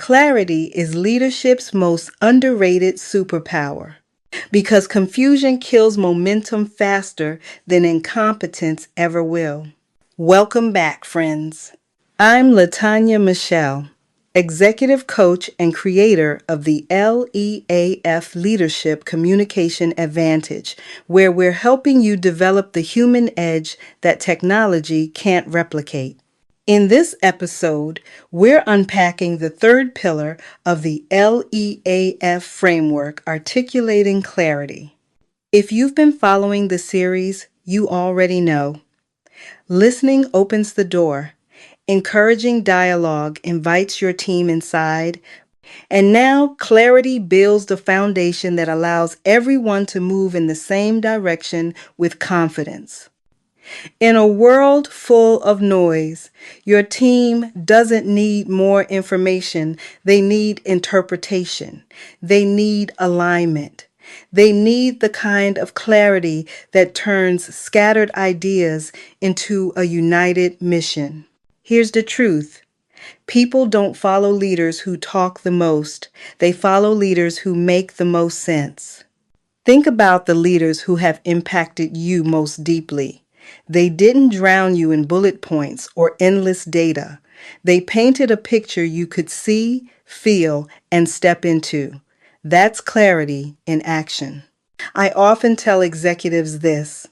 Clarity is leadership's most underrated superpower because confusion kills momentum faster than incompetence ever will. Welcome back, friends. I'm LaTania Michelle, executive coach and creator of the L.E.A.F Leadership Communication Advantage, where we're helping you develop the human edge that technology can't replicate. In this episode, we're unpacking the third pillar of the L.E.A.F framework, articulating clarity. If you've been following the series, you already know. Listening opens the door. Encouraging dialogue invites your team inside. And now, clarity builds the foundation that allows everyone to move in the same direction with confidence. In a world full of noise, your team doesn't need more information. They need interpretation. They need alignment. They need the kind of clarity that turns scattered ideas into a united mission. Here's the truth. People don't follow leaders who talk the most. They follow leaders who make the most sense. Think about the leaders who have impacted you most deeply. They didn't drown you in bullet points or endless data. They painted a picture you could see, feel, and step into. That's clarity in action. I often tell executives this.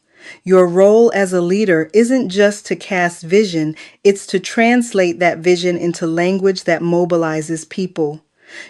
Your role as a leader isn't just to cast vision, it's to translate that vision into language that mobilizes people.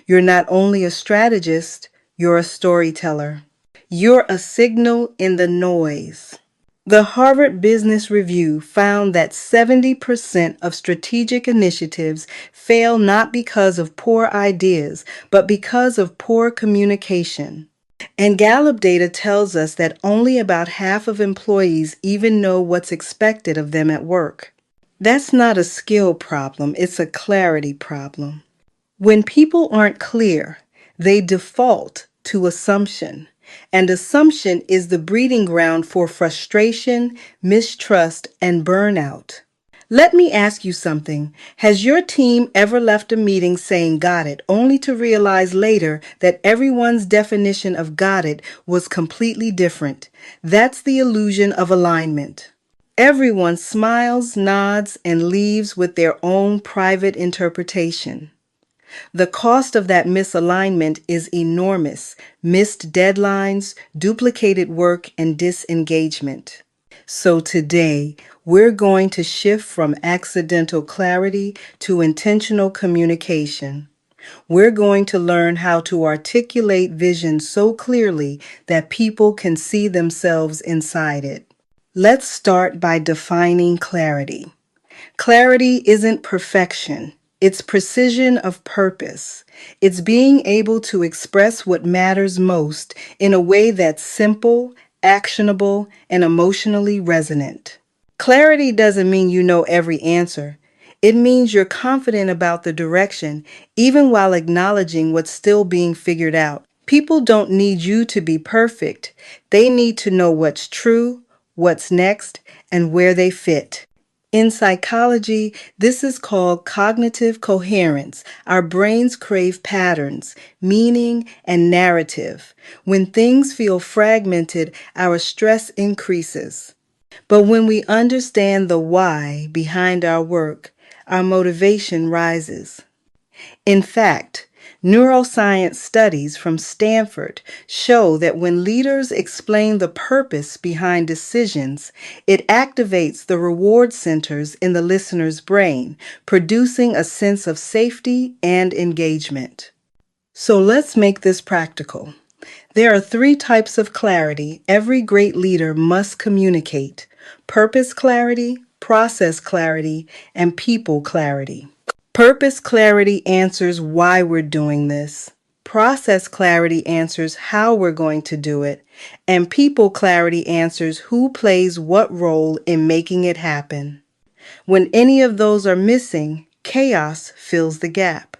You're not only a strategist, you're a storyteller. You're a signal in the noise. The Harvard Business Review found that 70% of strategic initiatives fail not because of poor ideas, but because of poor communication. And Gallup data tells us that only about half of employees even know what's expected of them at work. That's not a skill problem, it's a clarity problem. When people aren't clear, they default to assumption. And assumption is the breeding ground for frustration, mistrust, and burnout. Let me ask you something. Has your team ever left a meeting saying got it, only to realize later that everyone's definition of got it was completely different? That's the illusion of alignment. Everyone smiles, nods, and leaves with their own private interpretation. The cost of that misalignment is enormous: missed deadlines, duplicated work, and disengagement. So today, we're going to shift from accidental clarity to intentional communication. We're going to learn how to articulate vision so clearly that people can see themselves inside it. Let's start by defining clarity. Clarity isn't perfection. It's precision of purpose. It's being able to express what matters most in a way that's simple, actionable, and emotionally resonant. Clarity doesn't mean you know every answer. It means you're confident about the direction, even while acknowledging what's still being figured out. People don't need you to be perfect. They need to know what's true, what's next, and where they fit. In psychology, this is called cognitive coherence. Our brains crave patterns, meaning, and narrative. When things feel fragmented, our stress increases. But when we understand the why behind our work, our motivation rises. In fact, neuroscience studies from Stanford show that when leaders explain the purpose behind decisions, it activates the reward centers in the listener's brain, producing a sense of safety and engagement. So let's make this practical. There are 3 types of clarity every great leader must communicate: purpose clarity, process clarity, and people clarity. Purpose clarity answers why we're doing this. Process clarity answers how we're going to do it. And people clarity answers who plays what role in making it happen. When any of those are missing, chaos fills the gap.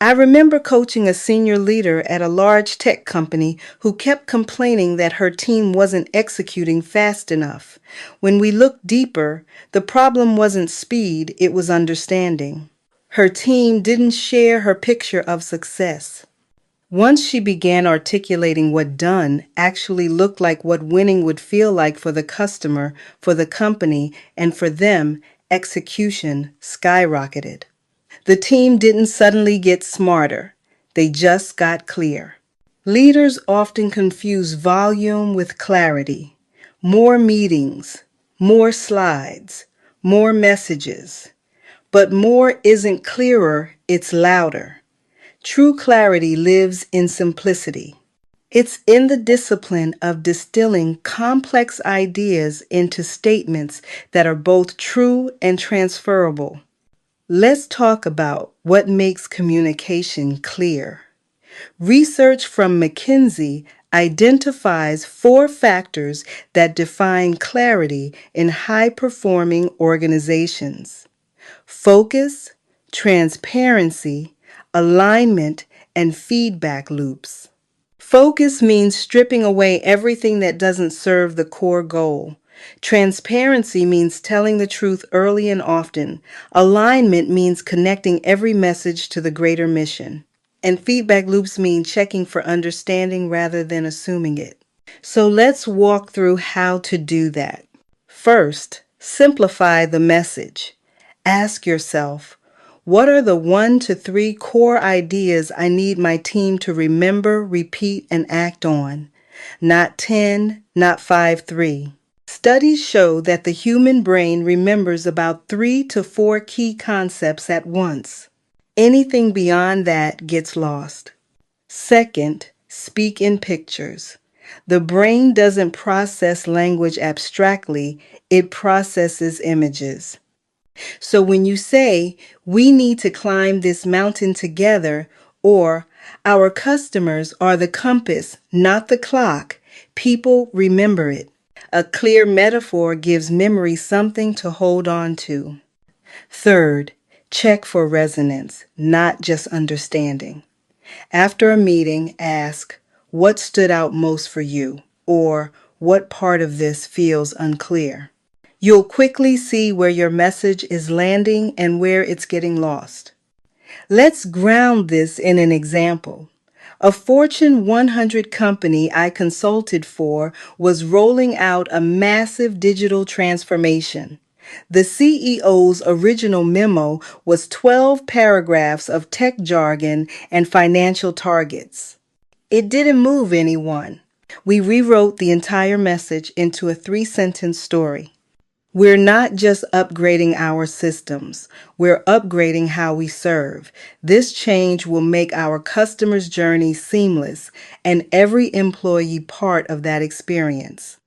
I remember coaching a senior leader at a large tech company who kept complaining that her team wasn't executing fast enough. When we looked deeper, the problem wasn't speed, it was understanding. Her team didn't share her picture of success. Once she began articulating what done actually looked like, what winning would feel like for the customer, for the company, and for them, execution skyrocketed. The team didn't suddenly get smarter. They just got clear. Leaders often confuse volume with clarity. More meetings, more slides, more messages. But more isn't clearer, it's louder. True clarity lives in simplicity. It's in the discipline of distilling complex ideas into statements that are both true and transferable. Let's talk about what makes communication clear. Research from McKinsey identifies 4 factors that define clarity in high-performing organizations: focus, transparency, alignment, and feedback loops. Focus means stripping away everything that doesn't serve the core goal. Transparency means telling the truth early and often. Alignment means connecting every message to the greater mission. And feedback loops mean checking for understanding rather than assuming it. So let's walk through how to do that. First, simplify the message. Ask yourself, what are the 1 to 3 core ideas I need my team to remember, repeat, and act on? Not 10, not 5, 3. Studies show that the human brain remembers about 3 to 4 key concepts at once. Anything beyond that gets lost. Second, speak in pictures. The brain doesn't process language abstractly, it processes images. So when you say, we need to climb this mountain together, or our customers are the compass, not the clock, people remember it. A clear metaphor gives memory something to hold on to. Third, check for resonance, not just understanding. After a meeting, ask, what stood out most for you? Or what part of this feels unclear? You'll quickly see where your message is landing and where it's getting lost. Let's ground this in an example. A Fortune 100 company I consulted for was rolling out a massive digital transformation. The CEO's original memo was 12 paragraphs of tech jargon and financial targets. It didn't move anyone. We rewrote the entire message into a 3-sentence story. We're not just upgrading our systems, we're upgrading how we serve. This change will make our customers' journey seamless and every employee part of that experience.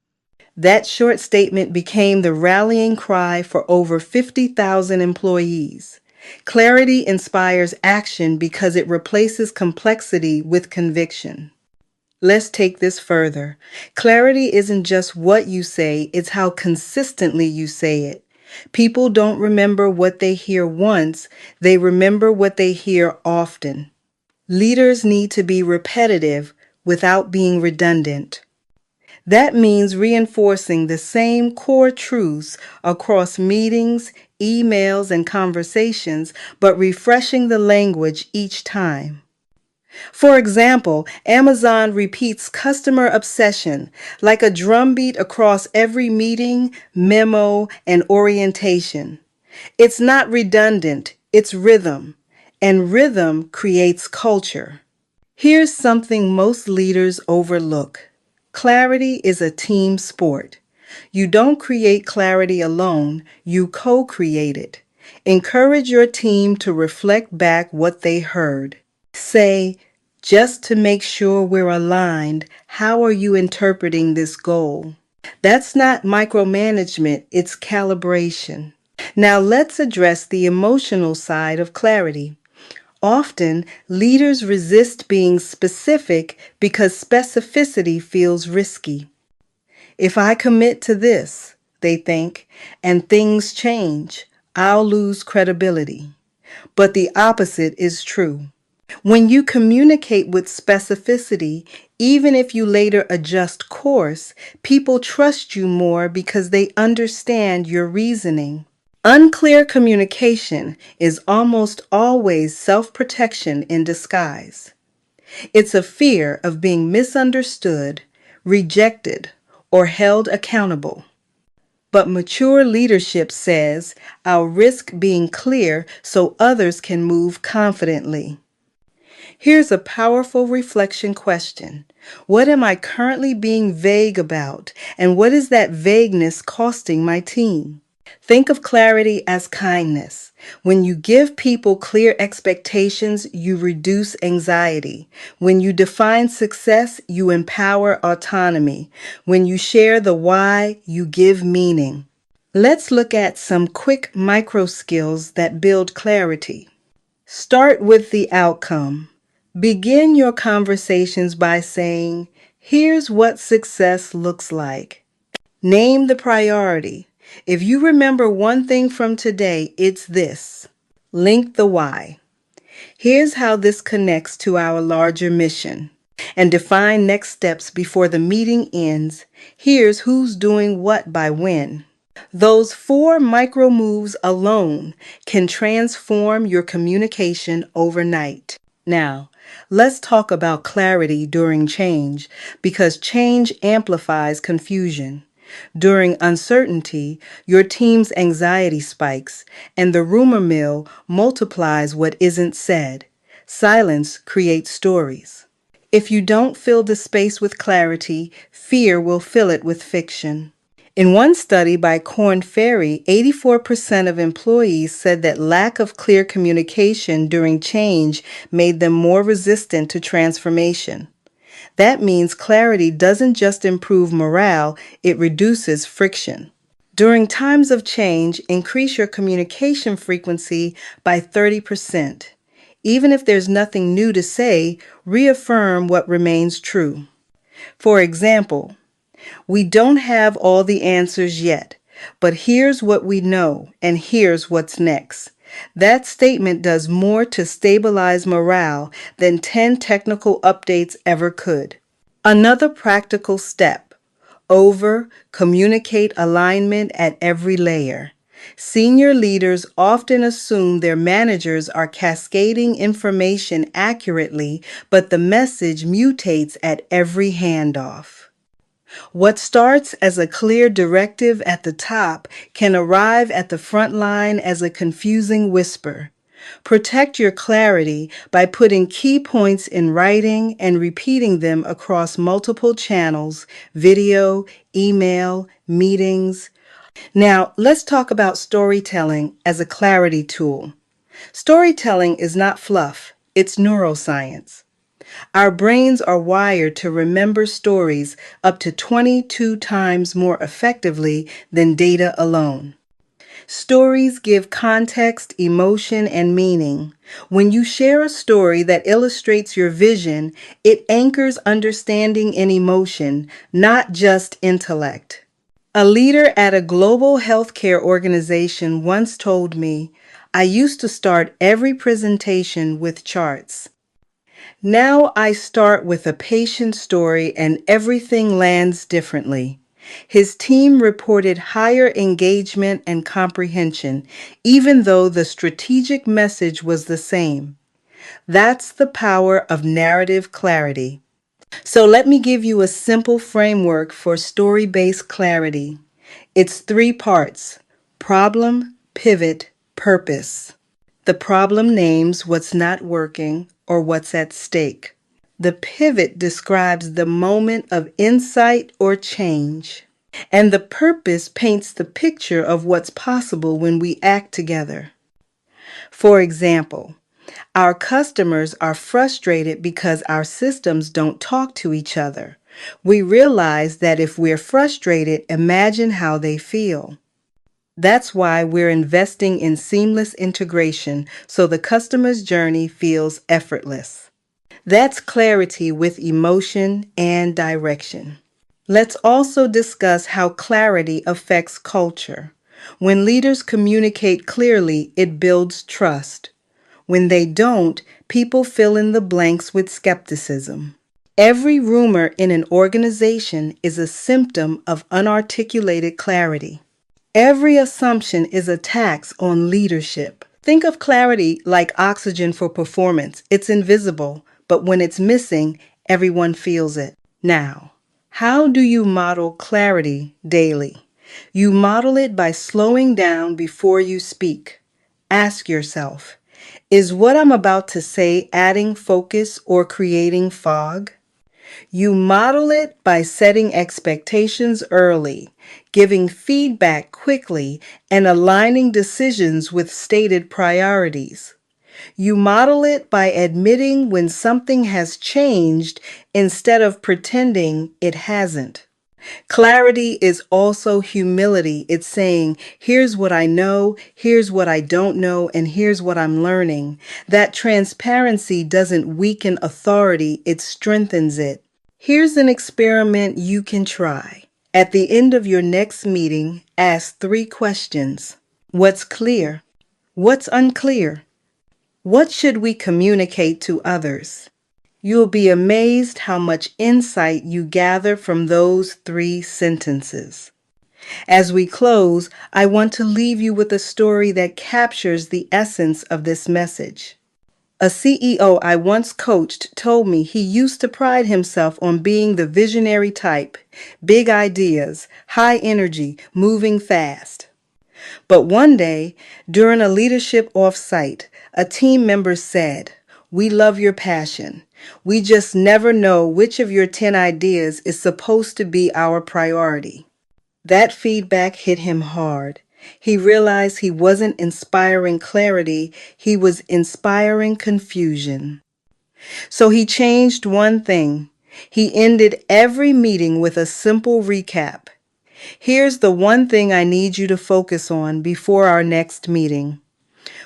That short statement became the rallying cry for over 50,000 employees. Clarity inspires action because it replaces complexity with conviction. Let's take this further. Clarity isn't just what you say, it's how consistently you say it. People don't remember what they hear once, they remember what they hear often. Leaders need to be repetitive without being redundant. That means reinforcing the same core truths across meetings, emails, and conversations, but refreshing the language each time. For example, Amazon repeats customer obsession like a drumbeat across every meeting, memo, and orientation. It's not redundant, it's rhythm, and rhythm creates culture. Here's something most leaders overlook. Clarity is a team sport. You don't create clarity alone, you co-create it. Encourage your team to reflect back what they heard. Say, just to make sure we're aligned, how are you interpreting this goal? That's not micromanagement, it's calibration. Now let's address the emotional side of clarity. Often, leaders resist being specific because specificity feels risky. If I commit to this, they think, and things change, I'll lose credibility. But the opposite is true. When you communicate with specificity, even if you later adjust course, people trust you more because they understand your reasoning. Unclear communication is almost always self-protection in disguise. It's a fear of being misunderstood, rejected, or held accountable. But mature leadership says I'll risk being clear so others can move confidently. Here's a powerful reflection question. What am I currently being vague about, and what is that vagueness costing my team? Think of clarity as kindness. When you give people clear expectations, you reduce anxiety. When you define success, you empower autonomy. When you share the why, you give meaning. Let's look at some quick micro skills that build clarity. Start with the outcome. Begin your conversations by saying, "Here's what success looks like." Name the priority. If you remember one thing from today, it's this. Link the why. Here's how this connects to our larger mission. And define next steps before the meeting ends. Here's who's doing what by when. Those 4 micro moves alone can transform your communication overnight. Now, let's talk about clarity during change, because change amplifies confusion. During uncertainty, your team's anxiety spikes, and the rumor mill multiplies what isn't said. Silence creates stories. If you don't fill the space with clarity, fear will fill it with fiction. In one study by Korn Ferry, 84% of employees said that lack of clear communication during change made them more resistant to transformation. That means clarity doesn't just improve morale, it reduces friction. During times of change, increase your communication frequency by 30%. Even if there's nothing new to say, reaffirm what remains true. For example, "We don't have all the answers yet, but here's what we know, and here's what's next." That statement does more to stabilize morale than 10 technical updates ever could. Another practical step: communicate alignment at every layer. Senior leaders often assume their managers are cascading information accurately, but the message mutates at every handoff. What starts as a clear directive at the top can arrive at the front line as a confusing whisper. Protect your clarity by putting key points in writing and repeating them across multiple channels: video, email, meetings. Now, let's talk about storytelling as a clarity tool. Storytelling is not fluff, it's neuroscience. Our brains are wired to remember stories up to 22 times more effectively than data alone. Stories give context, emotion, and meaning. When you share a story that illustrates your vision, it anchors understanding and emotion, not just intellect. A leader at a global healthcare organization once told me, "I used to start every presentation with charts. Now I start with a patient story and everything lands differently." His team reported higher engagement and comprehension, even though the strategic message was the same. That's the power of narrative clarity. So let me give you a simple framework for story-based clarity. It's 3 parts: problem, pivot, purpose. The problem names what's not working or what's at stake. The pivot describes the moment of insight or change. And the purpose paints the picture of what's possible when we act together. For example, our customers are frustrated because our systems don't talk to each other. We realize that if we're frustrated, imagine how they feel. That's why we're investing in seamless integration so the customer's journey feels effortless. That's clarity with emotion and direction. Let's also discuss how clarity affects culture. When leaders communicate clearly, it builds trust. When they don't, people fill in the blanks with skepticism. Every rumor in an organization is a symptom of unarticulated clarity. Every assumption is a tax on leadership. Think of clarity like oxygen for performance. It's invisible, but when it's missing, everyone feels it. Now, how do you model clarity daily? You model it by slowing down before you speak. Ask yourself, is what I'm about to say adding focus or creating fog? You model it by setting expectations early, giving feedback quickly, and aligning decisions with stated priorities. You model it by admitting when something has changed instead of pretending it hasn't. Clarity is also humility. It's saying, here's what I know, here's what I don't know, and here's what I'm learning. That transparency doesn't weaken authority, it strengthens it. Here's an experiment you can try. At the end of your next meeting, ask 3 questions. What's clear? What's unclear? What should we communicate to others? You'll be amazed how much insight you gather from those 3 sentences. As we close, I want to leave you with a story that captures the essence of this message. A CEO I once coached told me he used to pride himself on being the visionary type, big ideas, high energy, moving fast. But one day, during a leadership offsite, a team member said, "We love your passion. We just never know which of your 10 ideas is supposed to be our priority." That feedback hit him hard. He realized he wasn't inspiring clarity, he was inspiring confusion. So he changed one thing. He ended every meeting with a simple recap. Here's the one thing I need you to focus on before our next meeting.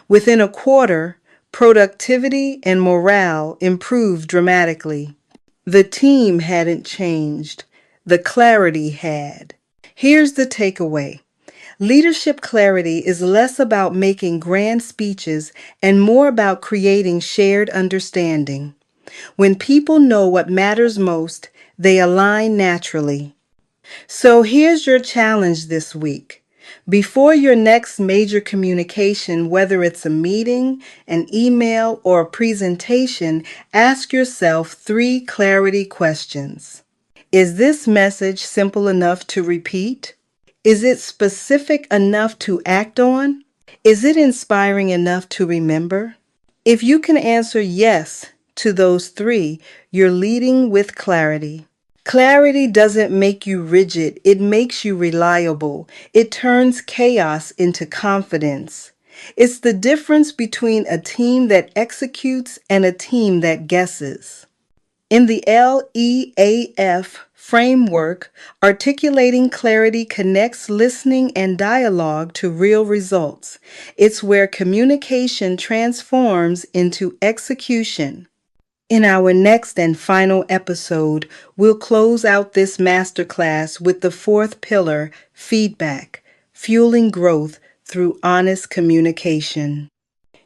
Within a quarter, productivity and morale improved dramatically. The team hadn't changed. The clarity had. Here's the takeaway. Leadership clarity is less about making grand speeches and more about creating shared understanding. When people know what matters most, they align naturally. So here's your challenge this week. Before your next major communication, whether it's a meeting, an email, or a presentation, ask yourself 3 clarity questions. Is this message simple enough to repeat? Is it specific enough to act on? Is it inspiring enough to remember? If you can answer yes to those 3, you're leading with clarity. Clarity doesn't make you rigid, it makes you reliable. It turns chaos into confidence. It's the difference between a team that executes and a team that guesses. In the L.E.A.F framework, articulating clarity connects listening and dialogue to real results. It's where communication transforms into execution. In our next and final episode, we'll close out this masterclass with the 4th pillar, feedback, fueling growth through honest communication.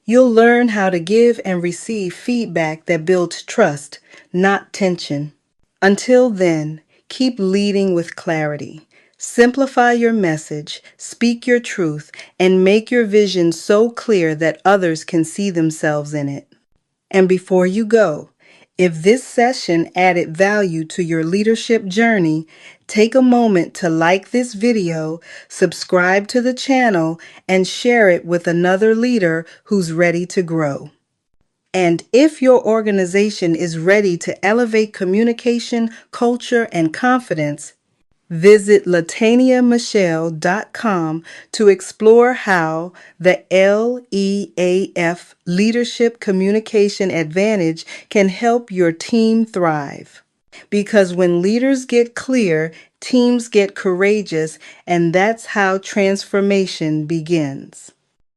You'll learn how to give and receive feedback that builds trust, not tension. Until then, keep leading with clarity. Simplify your message, speak your truth, and make your vision so clear that others can see themselves in it. And before you go, if this session added value to your leadership journey, take a moment to like this video, subscribe to the channel, and share it with another leader who's ready to grow. And if your organization is ready to elevate communication, culture, and confidence, visit LaTaniaMichelle.com to explore how the L.E.A.F Leadership Communication Advantage can help your team thrive. Because when leaders get clear, teams get courageous, and that's how transformation begins.